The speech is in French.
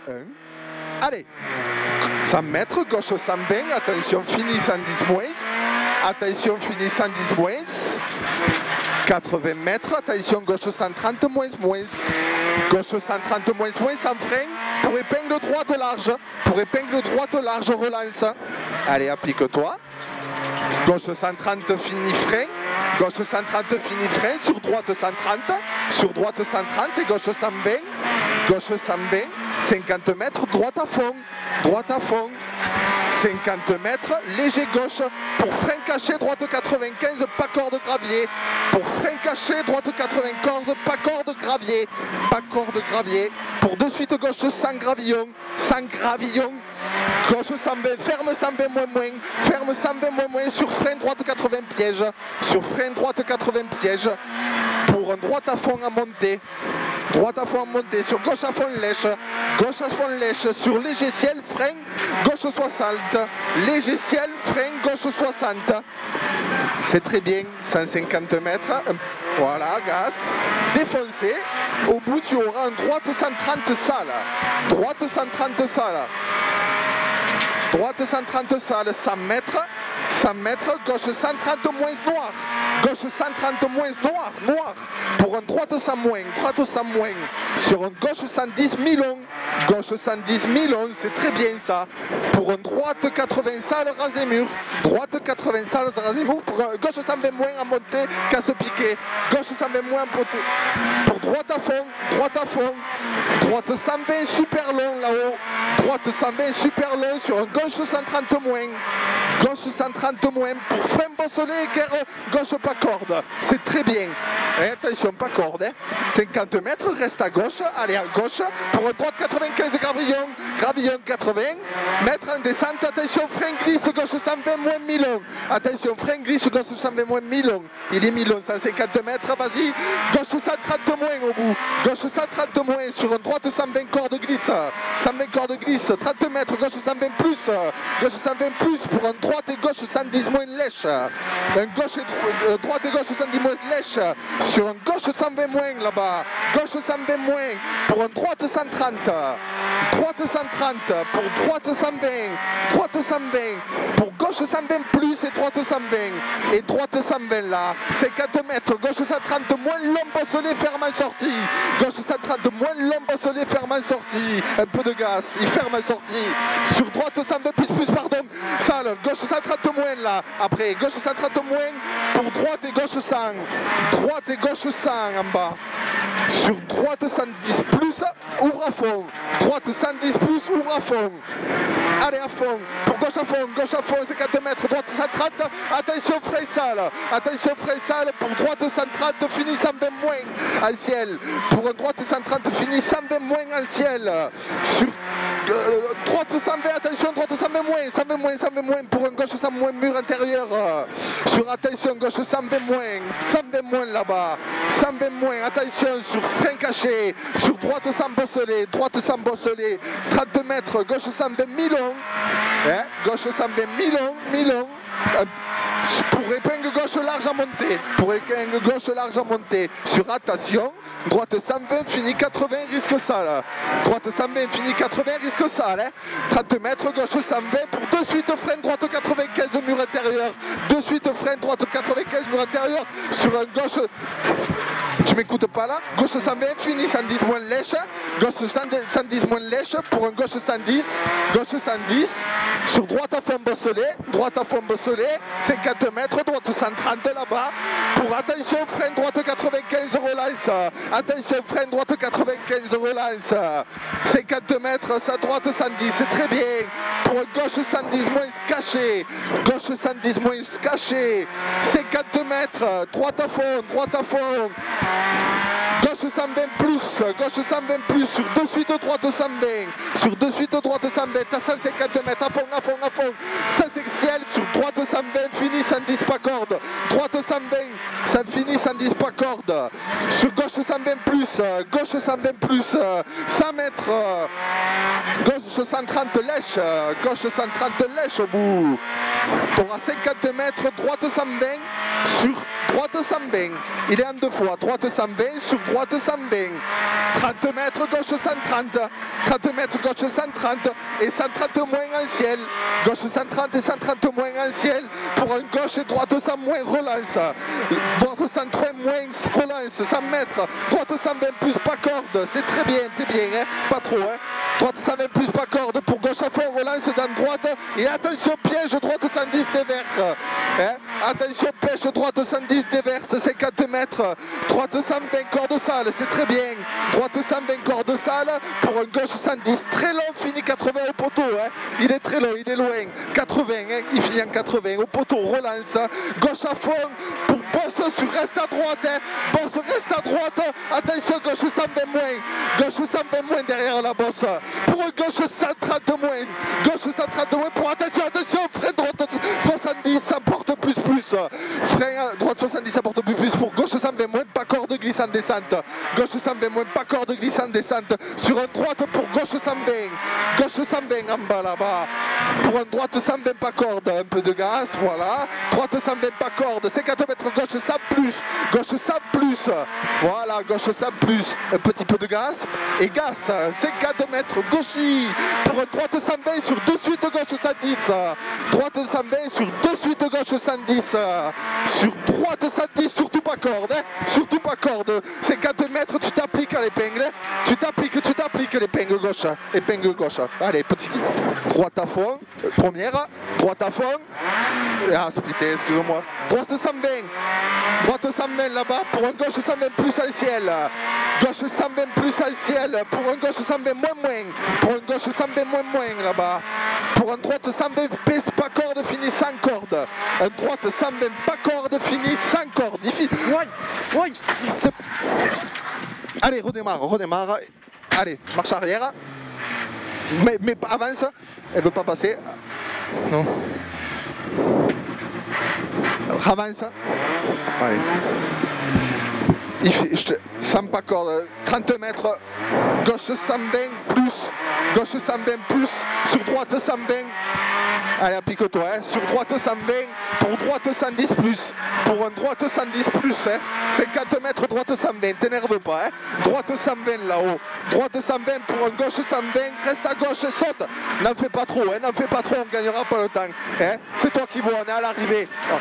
1. Allez, 100 mètres, gauche 120, attention, fini 110 moins. Attention, fini 110 moins. 80 mètres, attention, gauche 130 moins. Gauche 130 moins, sans frein. Pour épingle droite large. Pour épingle droite large, relance. Allez, applique-toi. Gauche 130, fini frein. Gauche 130, fini frein. Sur droite 130. Sur droite 130 et gauche 120. Gauche 120. 50 mètres, droite à fond. Droite à fond. 50 mètres, léger gauche. Pour frein caché, droite 95, pas corde gravier. Pour frein caché, droite 94, pas corde gravier. Pas corde gravier. Pour de suite gauche 100 gravillon. 100 gravillon. Gauche 120, ferme 120 moins. Ferme 120 moins sur frein droite 80 pièges. Sur frein droite 80 pièges. Pour un droite à fond à monter. Droite à fond à monter, sur gauche à fond lèche. Gauche à fond lèche, sur léger ciel, frein, gauche 60. Léger ciel, frein, gauche 60. C'est très bien, 150 mètres. Voilà, gaz. Défoncé. Au bout, tu auras un droite 130 sale. Droite 130 sale. Droite 130 sale, 100 mètres. 100 mètres, gauche 130 moins noir. Gauche 130 moins noir. Pour un droite 100 moins, droite 100 moins. Sur un gauche 110 milon. Gauche 110 milon, c'est très bien ça. Pour un droite 80 sales, rasé mur. Droite 80 sales, rasé mur. Pour un gauche 120 moins à monter, casse piqué. Gauche 120 moins à monter. Pour droite à fond, droite à fond. Droite 120 super long là-haut. Droite 120 super long sur un gauche 130 moins. Gauche 130 moins pour frein bosselé et gauche pas corde. C'est très bien. Et attention, pas corde. Hein. 50 mètres, reste à gauche. Allez à gauche. Pour un droite 95 gravillon. Gravillon 80. Mètre en descente. Attention, frein glisse, gauche 120 moins milon. Attention, frein glisse, gauche 120 moins milon. Il est milon, 150 mètres. Vas-y. Gauche 130 moins au bout. Gauche 130 moins sur un droite 120 corde glisse. 120 corde glisse. 30 mètres, gauche 120 plus. Gauche 120 plus pour un droite et gauche 110 moins lèche. Un gauche et droite et gauche 110 moins lèche. Sur un gauche 120 moins là-bas. Gauche 120 moins pour un droite 130. Droite 130 pour droite 120. Droite 120 pour gauche 120 plus et droite 120. Et droite 120 là. 50 mètres. Gauche 130 moins long bosselé ferme en sortie. Gauche 130 moins long bosselé ferme en sortie. Un peu de gaz. Il ferme en sortie. Sur droite 120 plus pardon. Sale. Gauche 130 moins là. Après gauche 130 moins pour droite et gauche 100. Droite et gauche 100 en bas. Sur droite 110 plus, ouvre à fond. Droite 110 plus, ouvre à fond. Allez à fond. Pour gauche à fond, 50 mètres. Droite 130. Attention frein sale. Attention frein sale. Pour droite 130, fini 120 moins en ciel. Pour un droite 130, fini 120 moins en ciel. Sur droite 120, attention, droite 120 moins. 120 moins. Pour un gauche 100 moins, mur intérieur. Sur attention, gauche 120 moins. 120 moins là-bas. 120 moins. Attention sur frein caché. Sur droite 100 bosselé. Droite 100 bosselé. 30 mètres. Gauche 120 milon. Hein? Gauche 120 milon. Pour épingle gauche large à monter. Pour épingle gauche large à monter. Sur attention. Droite 120, fini 80, risque sale. Droite 120, fini 80, risque sale. Hein. 30 mètres, gauche 120, pour de suite frein, droite 95, mur intérieur. De suite frein, droite 95, mur intérieur. Sur un gauche, tu m'écoutes pas là. Gauche 120, fini 110 moins lèche. Gauche 110 moins lèche, pour un gauche 110. Gauche 110, sur droite à fond bosselé. Droite à fond bosselé, 50 mètres, droite 130 là-bas. Pour attention, frein, droite 95, relance. Attention, frein droite 95, relance. 50 mètres, sa droite 110, c'est très bien. Pour gauche 110 moins caché. Gauche 110 moins caché. 50 mètres, droite à fond. Gauche 120 plus, gauche 120 plus, sur de suite droite 120. Sur de suite droite 120, à 150 mètres, à fond. Ça c'est ciel, sur droite 120, fini 110 pas corde. Droite 120, ça finit 110 110 pas corde. Sur gauche 120 plus, gauche 120 plus, 100 mètres, gauche 130 lèche, gauche 130 lèche au bout. Tu auras 50 mètres, droite 120, sur droite 120. Il est en deux fois, droite 120, sur droite 120. 30 mètres, gauche 130. 30 mètres, gauche 130 et 130 moins en ciel. Gauche 130 et 130 moins en ciel. Pour un gauche et droite 100 moins, relance. Droite 103 moins, relance, 100 mètres. Droite 120 plus, pas corde. C'est très bien, t'es bien, hein? Pas trop. Hein? Droite 120 plus, pas corde. Pour gauche à fond, relance dans droite. Et attention, piège, droite 110 déverse. Hein? Attention, pêche, droite 110 déverse, 50 mètres. Droite 120, corde sale, c'est très bien. Droite 120, corde sale. Pour un gauche 110, très long, finit 80 au poteau. Hein? Il est très long, il est loin. 80, hein? Il finit en 80 au poteau, relance. Gauche à fond. Pour Boss sur reste à droite. Hein? Boss reste à droite. Attention, gauche 120 moins. Gauche 120 moins derrière la bosse. Pour un gauche 130 moins. Gauche 130 moins. Pour attention, frein droite 70, ça porte plus. Frein droite 70, ça porte plus. Pour gauche 120 moins, pas corde glisse en descente. Gauche 120 moins, pas corde glisse en descente. Sur un droite pour gauche 120. Gauche 120 en bas là-bas. Pour un droite 120 pas corde. Un peu de gaz, voilà. Droite 120 pas corde. 50 mètres gauche 100 plus. Gauche 100 plus. Voilà, gauche 100 plus. Un petit peu de gaz. Et gaz. 50 mètres gauchis. Pour un droite 120 sur de suite gauche 110. Droite 120 sur de suite gauche 110. Sur droite 110, surtout pas corde. Hein? Surtout pas corde. 50 mètres, tu t'appliques à l'épingle. Tu t'appliques l'épingle gauche. Épingle gauche. Allez, petit. Droite à fond. Première. Droite à fond. Ah, splitté, excusez-moi. Droite 120. Droite 120 là-bas. Pour un gauche 120 plus en ciel. Gauche 120 plus en ciel. Pour un gauche 120 moins. Pour un gauche 120 moins là-bas. Pour un droite 120 pèse pas corde, finit sans corde. Un droite 120 pas corde, finit sans corde. Oui. Allez, redémarre. Allez, marche arrière. Mais avance. Elle veut pas passer. Non. Avance. Allez. Sans pas corde, 30 mètres, gauche 120 plus, gauche 120 plus, sur droite 120, allez applique-toi, hein. Sur droite 120, pour droite 110 plus, pour un droite 110 plus, hein. 50 mètres, droite 120, t'énerve pas, hein. Droite 120 là-haut, droite 120 pour un gauche 120, reste à gauche, saute, n'en fais pas trop, hein. N'en fais pas trop, on gagnera pas le temps, hein. C'est toi qui vois, on est à l'arrivée. Oh.